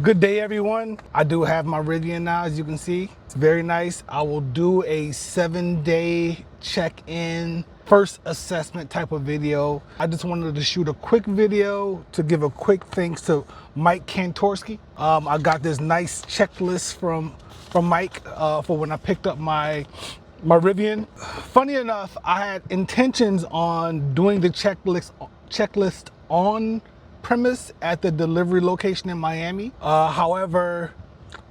Good day, everyone. I do have my Rivian now, as you can see. It's very nice. I will do a 7-day check-in, first assessment type of video. I just wanted to shoot a quick video to give a quick thanks to Mike Kantorski. I got this nice checklist from Mike for when I picked up my Rivian. Funny enough, I had intentions on doing the checklist on premise at the delivery location in Miami. However,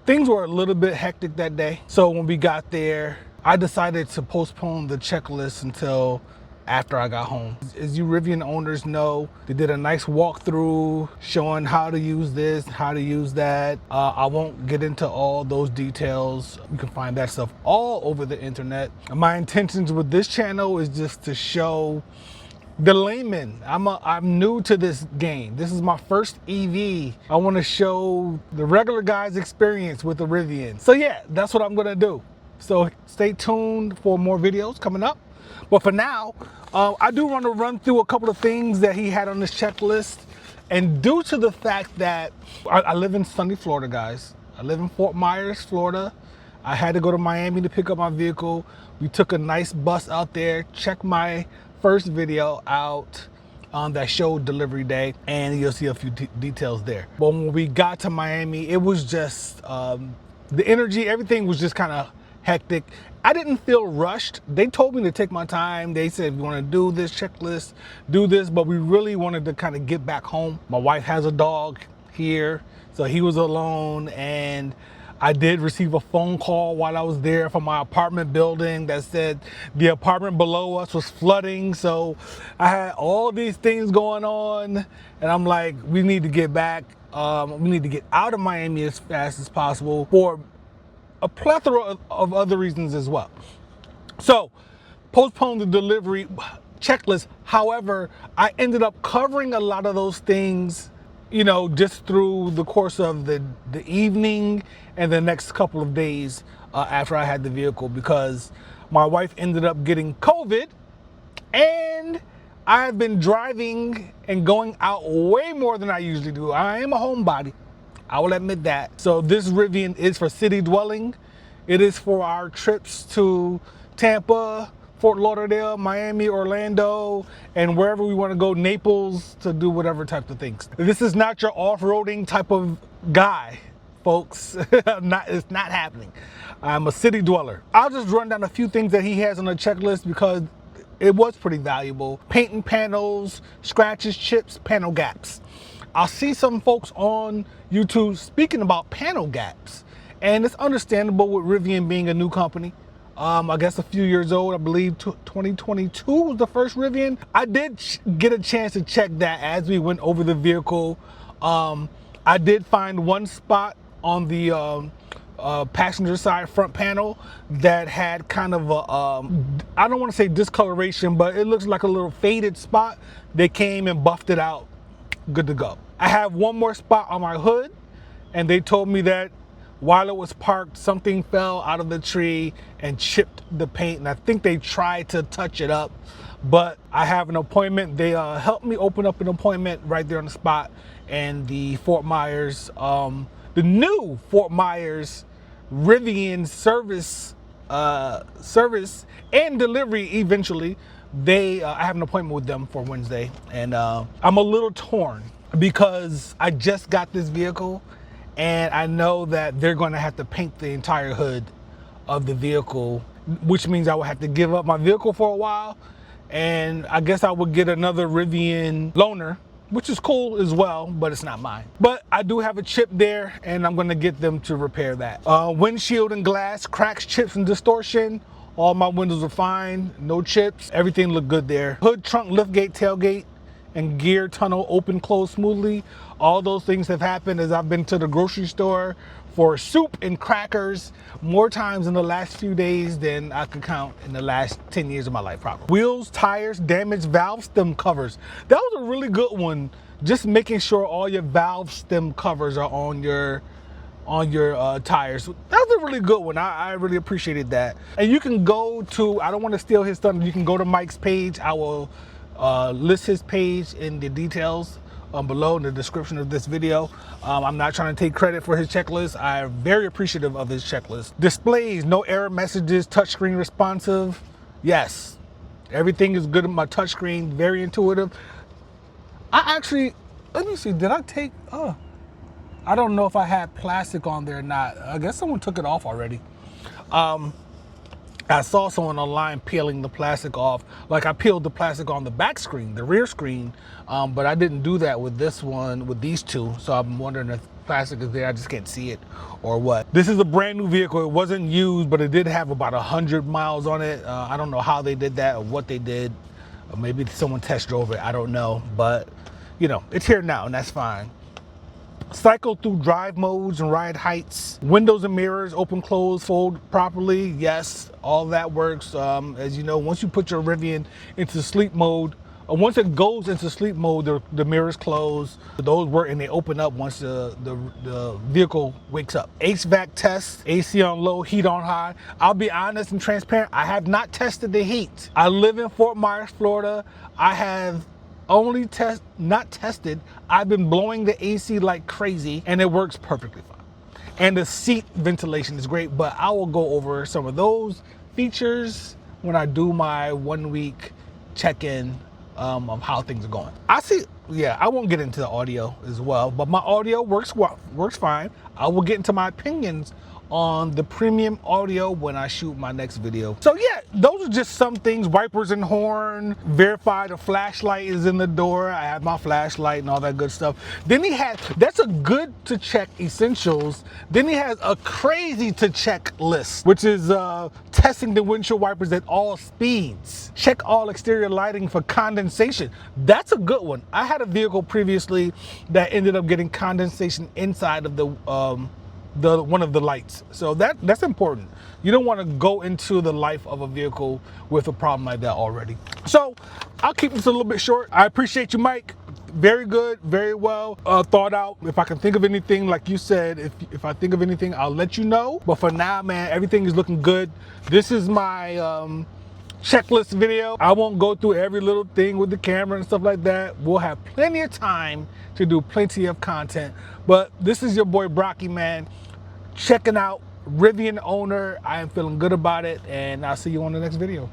things were a little bit hectic that day. So when we got there, I decided to postpone the checklist until after I got home. As you Rivian owners know, they did a nice walkthrough showing how to use this, how to use that. I won't get into all those details. You can find that stuff all over the internet. My intentions with this channel is just to show the layman. I'm new to this game. This is my first EV. I want to show the regular guy's experience with the Rivian. So yeah, that's what I'm gonna do. So stay tuned for more videos coming up. But for now, I do want to run through a couple of things that he had on this checklist. And due to the fact that I live in sunny Florida, guys. I live in Fort Myers, Florida. I had to go to Miami to pick up my vehicle. We took a nice bus out there, checked my first video out that showed delivery day, and you'll see a few details there. But when we got to Miami, it was just the energy, everything was just kind of hectic. I didn't feel rushed. They told me to take my time. They said, we want to do this checklist, do this, but we really wanted to kind of get back home. My wife has a dog here, so he was alone, and I did receive a phone call while I was there from my apartment building that said the apartment below us was flooding. So I had all these things going on, and I'm like, we need to get back. We need to get out of Miami as fast as possible for a plethora of other reasons as well. So postpone the delivery checklist. However, I ended up covering a lot of those things, you know, just through the course of the evening and the next couple of days after I had the vehicle, because my wife ended up getting COVID, and I've been driving and going out way more than I usually do. I am a homebody, I will admit that. So this Rivian is for city dwelling. It is for our trips to Tampa, Fort Lauderdale, Miami, Orlando, and wherever we want to go, Naples, to do whatever type of things. This is not your off-roading type of guy, folks. It's not happening. I'm a city dweller. I'll just run down a few things that he has on the checklist because it was pretty valuable. Painting panels, scratches, chips, panel gaps. I'll see some folks on YouTube speaking about panel gaps, and it's understandable with Rivian being a new company. I guess a few years old. I believe 2022 was the first Rivian. I did get a chance to check that as we went over the vehicle. I did find one spot on the passenger side front panel that had kind of a, I don't want to say discoloration, but it looks like a little faded spot. They came and buffed it out. Good to go. I have one more spot on my hood, and they told me that while it was parked, something fell out of the tree and chipped the paint, and I think they tried to touch it up, but I have an appointment. They helped me open up an appointment right there on the spot, and the Fort Myers, the new Fort Myers Rivian service and delivery eventually. I have an appointment with them for Wednesday, and I'm a little torn because I just got this vehicle, and I know that they're going to have to paint the entire hood of the vehicle, which means I will have to give up my vehicle for a while, and I guess I would get another Rivian loaner, which is cool as well, but it's not mine. But I do have a chip there, and I'm going to get them to repair that. Windshield and glass, cracks, chips, and distortion. All my windows are fine, no chips. Everything looked good there. Hood, trunk, liftgate, tailgate, and gear tunnel open, close smoothly. All those things have happened as I've been to the grocery store for soup and crackers more times in the last few days than I could count in the last 10 years of my life, probably. Wheels, tires, damaged valve stem covers. That was a really good one. Just making sure all your valve stem covers are on your tires. That was a really good one. I really appreciated that. And you can go to, I don't want to steal his thunder, you can go to Mike's page. I will list his page in the details below in the description of this video. I'm not trying to take credit for his checklist. I'm very appreciative of his checklist. Displays, no error messages, touchscreen responsive. Yes, everything is good on my touchscreen, very intuitive. I actually, let me see, did I take, I don't know if I had plastic on there or not. I guess someone took it off already. I saw someone online peeling the plastic off. Like I peeled the plastic on the back screen, the rear screen, but I didn't do that with this one, with these two. So I'm wondering if plastic is there, I just can't see it or what. This is a brand new vehicle. It wasn't used, but it did have about 100 miles on it. I don't know how they did that or what they did. Or maybe someone test drove it, I don't know. But you know, it's here now and that's fine. Cycle through drive modes and ride heights. Windows and mirrors, open, close, fold properly. Yes, all that works. As you know, once you put your Rivian into sleep mode, once it goes into sleep mode, the mirrors close. Those work and they open up once the vehicle wakes up. HVAC test, AC on low, heat on high. I'll be honest and transparent, I have not tested the heat. I live in Fort Myers, Florida. I have only not tested. I've been blowing the AC like crazy and it works perfectly fine. And the seat ventilation is great, but I will go over some of those features when I do my 1 week check-in of how things are going. I won't get into the audio as well, but my audio works fine. I will get into my opinions on the premium audio when I shoot my next video. So yeah, those are just some things. Wipers and horn, verify the flashlight is in the door. I have my flashlight and all that good stuff. Then that's a good to check essentials. Then he has a crazy to check list, which is testing the windshield wipers at all speeds. Check all exterior lighting for condensation. That's a good one. I had a vehicle previously that ended up getting condensation inside of the one of the lights. So that's important. You don't want to go into the life of a vehicle with a problem like that already. So I'll keep this a little bit short. I appreciate you, Mike. Very good, very well thought out. If I can think of anything, like you said, if I think of anything, I'll let you know. But for now, man, everything is looking good. This is my checklist video. I won't go through every little thing with the camera and stuff like that. We'll have plenty of time to do plenty of content. But this is your boy Brocky, man, checking out Rivian owner. I am feeling good about it, and I'll see you on the next video.